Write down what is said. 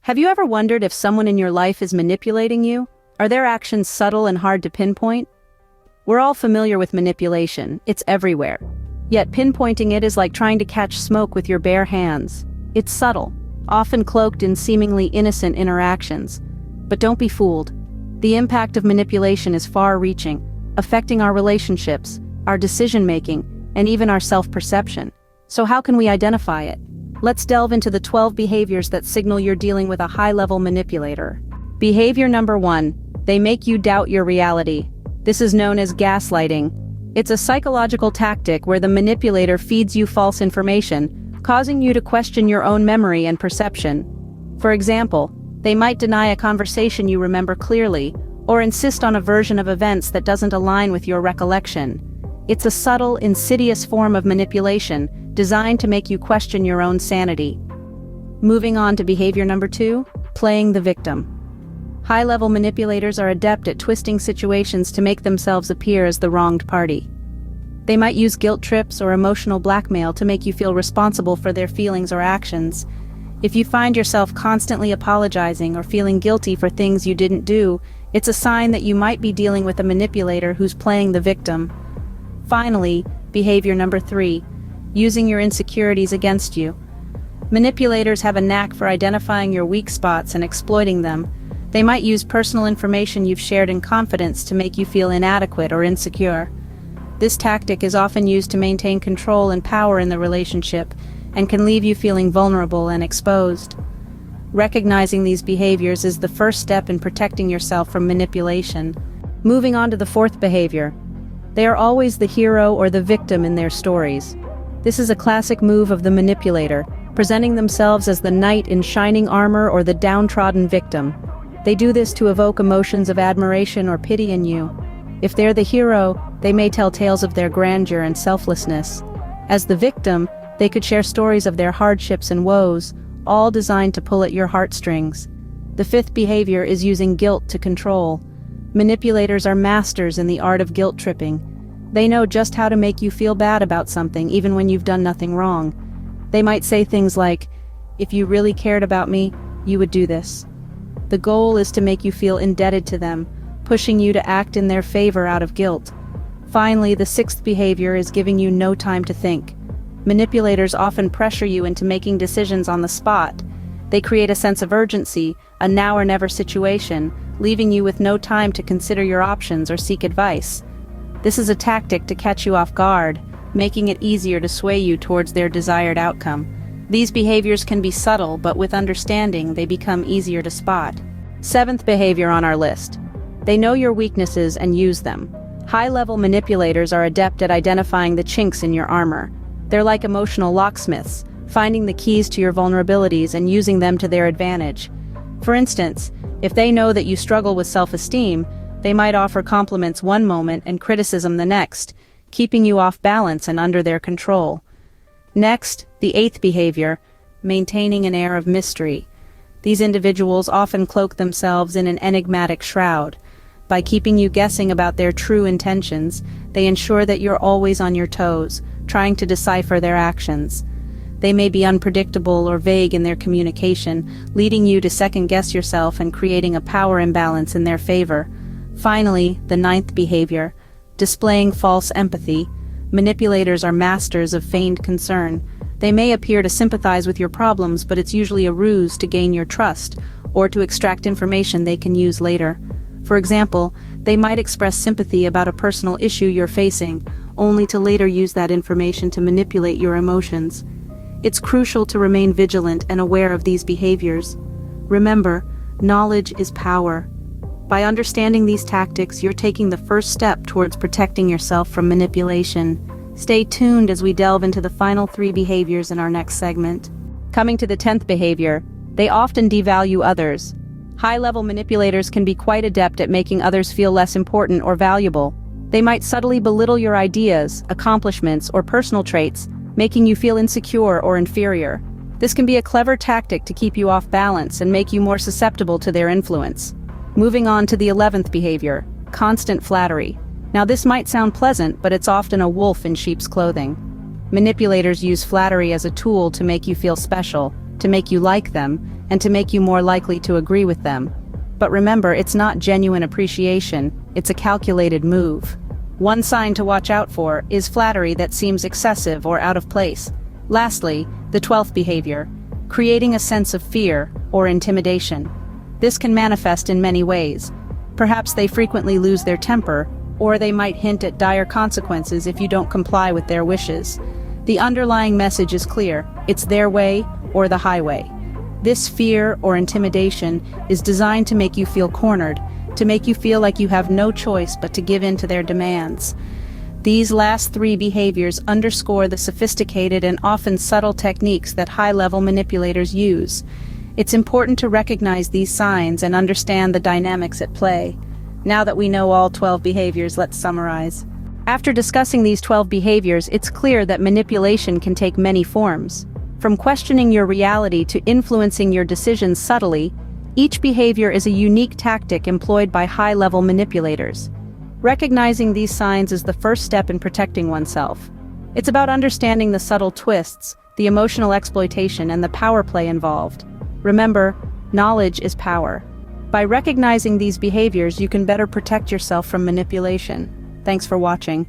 Have you ever wondered if someone in your life is manipulating you? Are their actions subtle and hard to pinpoint? We're all familiar with manipulation, it's everywhere. Yet pinpointing it is like trying to catch smoke with your bare hands. It's subtle, often cloaked in seemingly innocent interactions. But don't be fooled. The impact of manipulation is far-reaching, affecting our relationships, our decision-making, and even our self-perception. So how can we identify it? Let's delve into the 12 behaviors that signal you're dealing with a high-level manipulator. Behavior number 1. They make you doubt your reality. This is known as gaslighting. It's a psychological tactic where the manipulator feeds you false information, causing you to question your own memory and perception. For example, they might deny a conversation you remember clearly, or insist on a version of events that doesn't align with your recollection. It's a subtle, insidious form of manipulation, designed to make you question your own sanity. Moving on to behavior number 2, playing the victim. High-level manipulators are adept at twisting situations to make themselves appear as the wronged party. They might use guilt trips or emotional blackmail to make you feel responsible for their feelings or actions. If you find yourself constantly apologizing or feeling guilty for things you didn't do, it's a sign that you might be dealing with a manipulator who's playing the victim. Finally, behavior number 3, using your insecurities against you. Manipulators have a knack for identifying your weak spots and exploiting them. They might use personal information you've shared in confidence to make you feel inadequate or insecure. This tactic is often used to maintain control and power in the relationship, and can leave you feeling vulnerable and exposed. Recognizing these behaviors is the first step in protecting yourself from manipulation. Moving on to the 4th behavior. They are always the hero or the victim in their stories. This is a classic move of the manipulator, presenting themselves as the knight in shining armor or the downtrodden victim. They do this to evoke emotions of admiration or pity in you. If they're the hero, they may tell tales of their grandeur and selflessness. As the victim, they could share stories of their hardships and woes, all designed to pull at your heartstrings. The 5th behavior is using guilt to control. Manipulators are masters in the art of guilt tripping. They know just how to make you feel bad about something even when you've done nothing wrong. They might say things like, "If you really cared about me, you would do this." The goal is to make you feel indebted to them, pushing you to act in their favor out of guilt. Finally, the 6th behavior is giving you no time to think. Manipulators often pressure you into making decisions on the spot. They create a sense of urgency, a now or never situation, leaving you with no time to consider your options or seek advice. This is a tactic to catch you off guard, making it easier to sway you towards their desired outcome. These behaviors can be subtle, but with understanding, they become easier to spot. 7th behavior on our list. They know your weaknesses and use them. High-level manipulators are adept at identifying the chinks in your armor. They're like emotional locksmiths, finding the keys to your vulnerabilities and using them to their advantage. For instance, if they know that you struggle with self-esteem, they might offer compliments one moment and criticism the next, keeping you off balance and under their control. Next, the 8th behavior, maintaining an air of mystery. These individuals often cloak themselves in an enigmatic shroud. By keeping you guessing about their true intentions, they ensure that you're always on your toes, trying to decipher their actions. They may be unpredictable or vague in their communication, leading you to second-guess yourself and creating a power imbalance in their favor. Finally, the 9th behavior, displaying false empathy. Manipulators are masters of feigned concern. They may appear to sympathize with your problems, but it's usually a ruse to gain your trust, or to extract information they can use later. For example, they might express sympathy about a personal issue you're facing, only to later use that information to manipulate your emotions. It's crucial to remain vigilant and aware of these behaviors. Remember, knowledge is power. By understanding these tactics, you're taking the first step towards protecting yourself from manipulation. Stay tuned as we delve into the final 3 behaviors in our next segment. Coming to the 10th behavior, they often devalue others. High-level manipulators can be quite adept at making others feel less important or valuable. They might subtly belittle your ideas, accomplishments, or personal traits, making you feel insecure or inferior. This can be a clever tactic to keep you off balance and make you more susceptible to their influence. Moving on to the 11th behavior, constant flattery. Now this might sound pleasant, but it's often a wolf in sheep's clothing. Manipulators use flattery as a tool to make you feel special, to make you like them, and to make you more likely to agree with them. But remember, it's not genuine appreciation, it's a calculated move. One sign to watch out for is flattery that seems excessive or out of place. Lastly, the 12th behavior, creating a sense of fear or intimidation. This can manifest in many ways. Perhaps they frequently lose their temper, or they might hint at dire consequences if you don't comply with their wishes. The underlying message is clear: it's their way or the highway. This fear or intimidation is designed to make you feel cornered, to make you feel like you have no choice but to give in to their demands. These last 3 behaviors underscore the sophisticated and often subtle techniques that high-level manipulators use. It's important to recognize these signs and understand the dynamics at play. Now that we know all 12 behaviors, let's summarize. After discussing these 12 behaviors, it's clear that manipulation can take many forms. From questioning your reality to influencing your decisions subtly, each behavior is a unique tactic employed by high-level manipulators. Recognizing these signs is the first step in protecting oneself. It's about understanding the subtle twists, the emotional exploitation, and the power play involved. Remember, knowledge is power. By recognizing these behaviors, you can better protect yourself from manipulation. Thanks for watching.